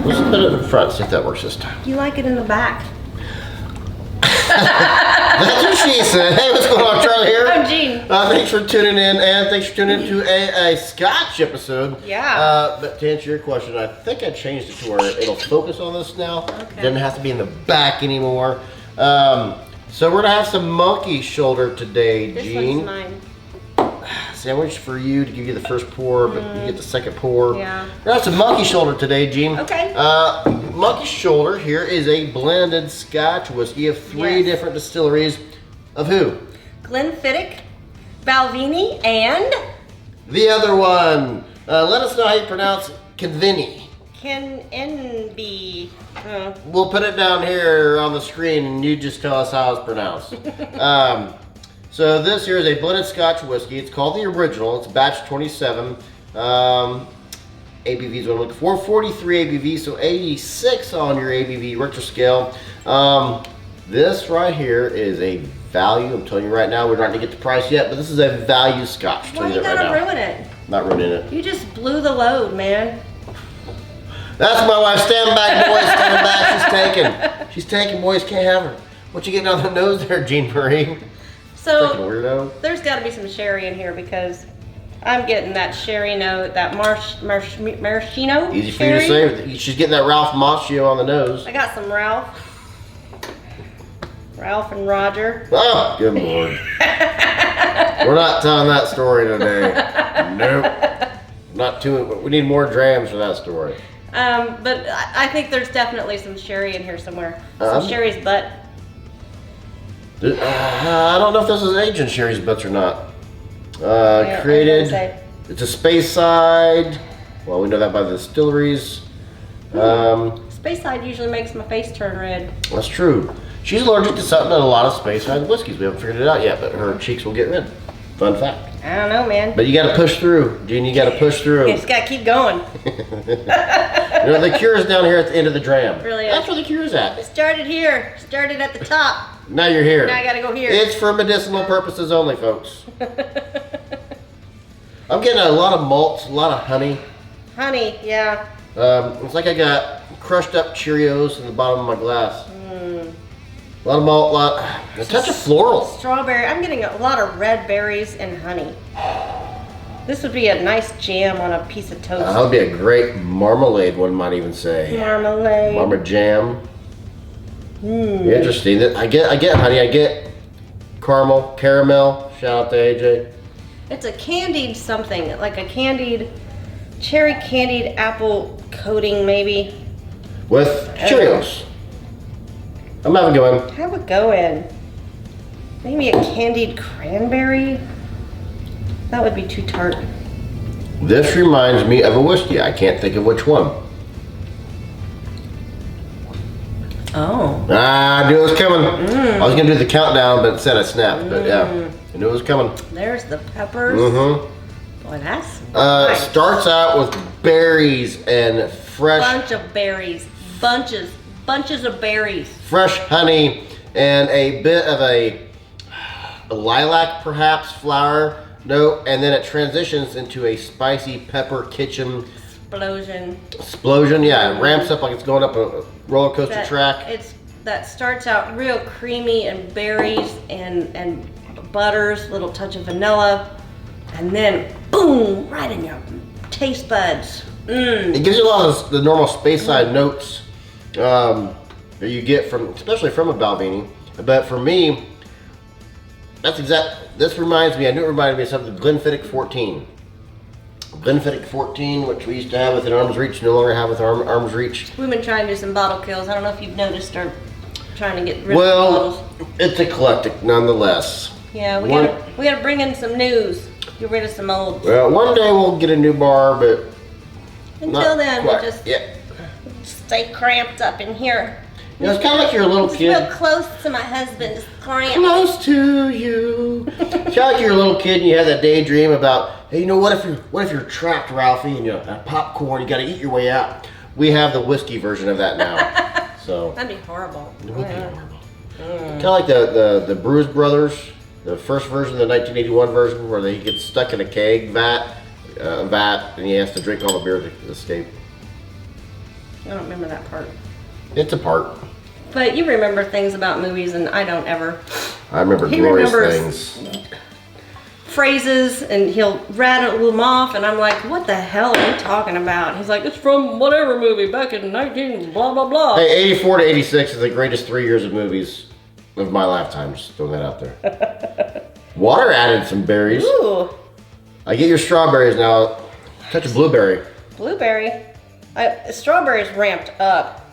Let's put it in front, see if that works this time. You like it in the back. That's what she said. Hey, what's going on, Charlie here? I'm Jean. Thanks for tuning in, and thanks for tuning in to a Scotch episode. Yeah. But to answer your question, I think I changed it to where it'll focus on this now. Okay. It doesn't have to be in the back anymore. So we're gonna have some monkey shoulder today, This Jean. one's mine. Sandwich for you to give you the first pour, but you get the second pour. Yeah. We're gonna have some monkey shoulder today, Jean. Okay. Monkey shoulder here is a blended Scotch whiskey of three different distilleries. Of who? Glenfiddich, Balvenie, and The other one. Let us know how you pronounce Kininvie. Kininvie. We'll put it down here on the screen and you just tell us how it's pronounced. So this here is a blended Scotch whiskey. It's called the original. It's batch 27. ABV is what I'm looking for. 43 ABV, so 86 on your ABV Richter scale. This right here is a value. I'm telling you right now, we're not going to get the price yet, but this is a value Scotch. Why you gotta ruin it? Not ruining it. You just blew the load, man. That's my wife. Stand back, boys. Stand back. She's taking. She's taking, boys. Can't have her. What you getting on the nose there, Jean Marie? So Freaking weirdo. there's got to be some sherry in here because I'm getting that sherry note, that maraschino. Easy for you to say. She's getting that Ralph Macchio on the nose. I got some Ralph and Roger. Oh, good lord. We're not telling that story today. Nope. Not too. We need more drams for that story. But I think there's definitely some sherry in here somewhere. Some sherry's butt. I don't know if this is aged Sherry's butts or not. Yeah, Created. It's a space side. Well, we know that by the distilleries. Space side usually makes my face turn red. That's true. She's allergic to something in a lot of space side whiskeys. We haven't figured it out yet, but her cheeks will get red. Fun fact. I don't know, man. But you got to push through, Jean. You got to push through. You just gotta keep going. You know, the cure is down here at the end of the dram. Really is. That's where the cure is at. It started here. Started at the top. Now you're here. Now I gotta go here. It's for medicinal purposes only, folks. I'm getting a lot of malts, a lot of honey. Honey, yeah. It's like I got crushed up Cheerios in the bottom of my glass. A lot of malt, a touch of floral. Strawberry. I'm getting a lot of red berries and honey. This would be a nice jam on a piece of toast. That would be a great marmalade, one might even say. Marmalade. Marmalade jam. Interesting. I get honey. I get caramel. Shout out to AJ. It's a candied something, like a candied, cherry candied apple coating maybe. With Cheerios. I'm having a good one. Have a go in. Maybe a candied cranberry? That would be too tart. This reminds me of a whiskey. I can't think of which one. Oh. I knew it was coming. I was gonna do the countdown, but instead I snapped. But yeah, I knew it was coming. There's the peppers. Boy, that's nice. Starts out with berries and fresh. Bunch of berries. Bunches of berries. Fresh honey and a bit of a lilac, perhaps, flower note, and then it transitions into a spicy pepper kitchen explosion. Yeah, it ramps up like it's going up a roller coaster track. That starts out real creamy and berries and butters, little touch of vanilla, and then boom, right in your taste buds. It gives you a lot of the normal space side notes that you get from, especially from a Balvenie. But for me, this reminds me, I knew it reminded me of something, Glenfiddich 14. Glenfiddich 14, which we used to have within arm's reach, no longer have with arm's reach. We've been trying to do some bottle kills. I don't know if you've noticed or trying to get rid of the bottles. It's eclectic nonetheless. Yeah, we gotta bring in some news. Get rid of some old. Well, one day we'll get a new bar, but until then, we'll just yeah. stay cramped up in here. You know, it's kind of like you're a little kid. Real close to my husband, just cramped. Close to you. It's kind of like you're a little kid and you have that daydream about, hey, you know, what if you're trapped, Ralphie, and you're at popcorn, you got to eat your way out. We have the whiskey version of that now. So that'd be horrible. It would be horrible. Kind of like the Bruce Brothers, the first version, the 1981 version, where he gets stuck in a keg vat, and he has to drink all the beer to escape. I don't remember that part. It's a part. But you remember things about movies, and I don't ever. I remember glorious things. Phrases, and he'll rattle them off, and I'm like, what the hell are you talking about? He's like, it's from whatever movie back in 19 blah blah blah. Hey, 84 to 86 is the greatest 3 years of movies of my lifetime. Just throwing that out there. Water added some berries. Ooh. I get your strawberries now. Touch of blueberry. Blueberry. Strawberries ramped up.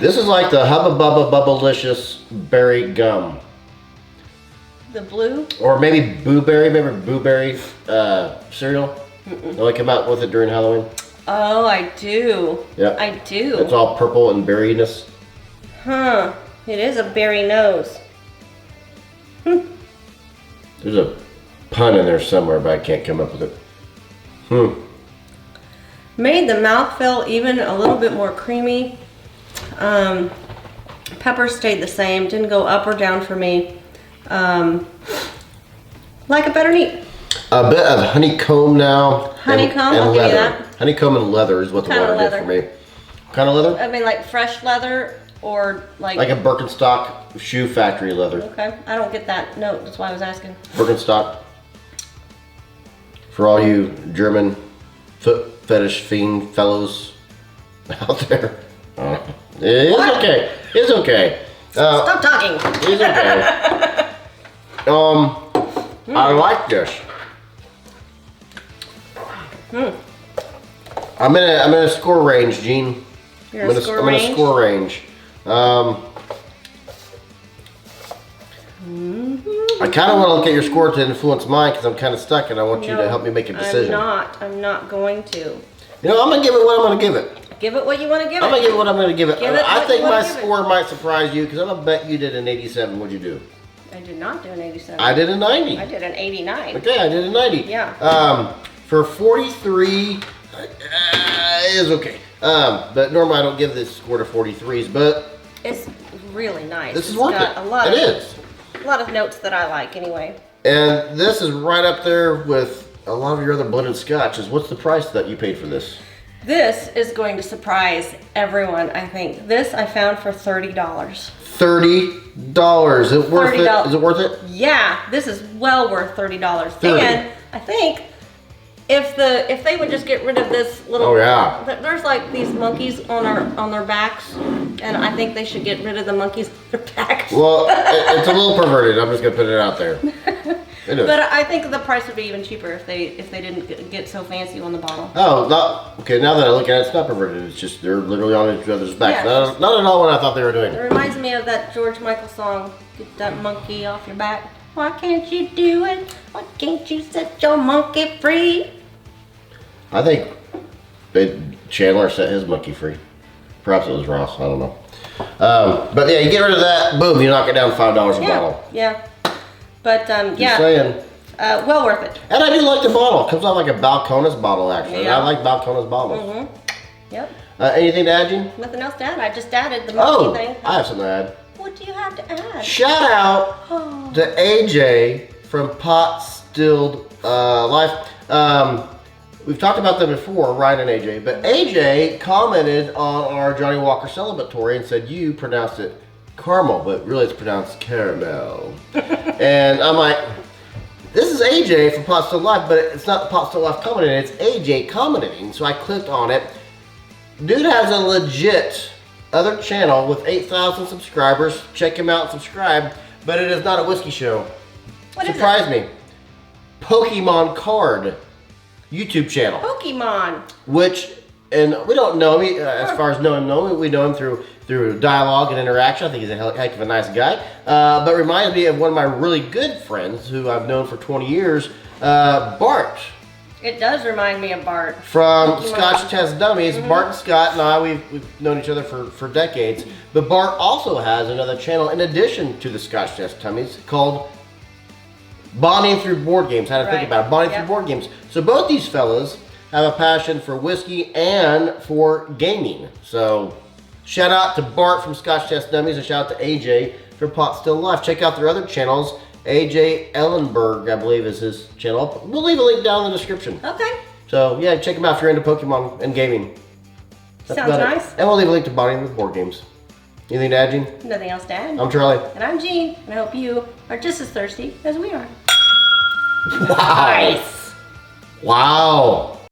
This is like the Hubba Bubba Bubblicious berry gum. The blue? Or maybe blueberry. Remember blueberry cereal? They only come out with it during Halloween. Oh, I do. Yep. I do. It's all purple and berryness. Huh. It is a berry nose. There's a pun in there somewhere, but I can't come up with it. Made the mouthfeel even a little bit more creamy. Pepper stayed the same. Didn't go up or down for me. Like it better neat. A bit of honeycomb now. Honeycomb, I'll give you that. Honeycomb and leather is what the water did for me. What kind of leather? I mean, like fresh leather or like a Birkenstock shoe factory leather. Okay, I don't get that note. That's why I was asking. Birkenstock. For all you German foot fetish fiend fellows out there. It's okay. It's okay. Stop talking. It's okay. I like this. I'm in a score range, Gene. You're in a score range? I'm in a score range. I kind of want to look at your score to influence mine because I'm kind of stuck and I want you to help me make a decision. I'm not going to. You know, I'm going to give it what I'm going to give it. Give it what you want to give it. I'm going to give it what I'm going to give it. I think my score it. might surprise you because I'm going to bet you did an 87. What'd you do? I did not do an 87. I did a 90. I did an 89. Okay, I did a 90. Yeah. For 43, is okay. But normally I don't give this score to 43s, but it's really nice. This is worth it. It is. A lot of notes that I like anyway. And this is right up there with a lot of your other blended scotches. What's the price that you paid for this? This is going to surprise everyone, I think. This I found for $30. $30. Is it worth it? Is it worth it? Yeah, this is well worth $30. 30. And I think if they would just get rid of this little, there's like these monkeys on their backs, and I think they should get rid of the monkeys on their backs. Well, it's a little perverted. I'm just gonna put it out there. It is. But I think the price would be even cheaper if they didn't get so fancy on the bottle. Oh, okay. Now that I look at it, it's not perverted. It's just they're literally on each other's backs. Yeah, not at all what I thought they were doing. It reminds me of that George Michael song, "Get That Monkey Off Your Back." Why can't you do it? Why can't you set your monkey free? I think Chandler set his monkey free. Perhaps it was Ross. I don't know. But yeah, you get rid of that. Boom, you knock it down $5 a bottle. Yeah. But Just saying. well worth it. And I do like the bottle. It comes out like a Balcones bottle, actually. Yeah. I like Balcones bottles. Mm-hmm. Yep. Anything to add, Gene? Nothing else to add. I just added the monkey thing. I have something to add. What do you have to add? Shout out to AJ from Pot Stilled Life. We've talked about them before, Ryan and AJ, but AJ commented on our Johnny Walker celebratory and said you pronounced it caramel, but really it's pronounced caramel. And I'm like, this is AJ from Pot Stilled Life, but it's not Pot Stilled Life commenting, it's AJ commenting. So I clicked on it. Dude has a legit other channel with 8,000 subscribers. Check him out and subscribe, but it is not a whiskey show. What is it? Surprise me. Pokemon Card YouTube channel. Pokemon. Which, and we don't know him, as far as knowing him, we know him through dialogue and interaction. I think he's a heck of a nice guy. But reminds me of one of my really good friends who I've known for 20 years, Bart. It does remind me of Bart. From Pokemon. Scotch Test Dummies. Bart and Scott and I, we've known each other for decades. But Bart also has another channel in addition to the Scotch Test Dummies called Bonding Through Board Games. How to think about it. Bonding Through Board Games. So both these fellas have a passion for whiskey and for gaming. So shout out to Bart from Scotch Test Dummies and shout out to AJ from Pot Stilled Life. Check out their other channels. AJ Ellenberg, I believe, is his channel. We'll leave a link down in the description. Okay. So yeah, check him out if you're into Pokemon and gaming. That's Sounds about it. nice. And we'll leave a link to buying the board games. Anything to add, Gene? Nothing else to add. I'm Charlie. And I'm Jean, and I hope you are just as thirsty as we are. Wow. Nice. Wow.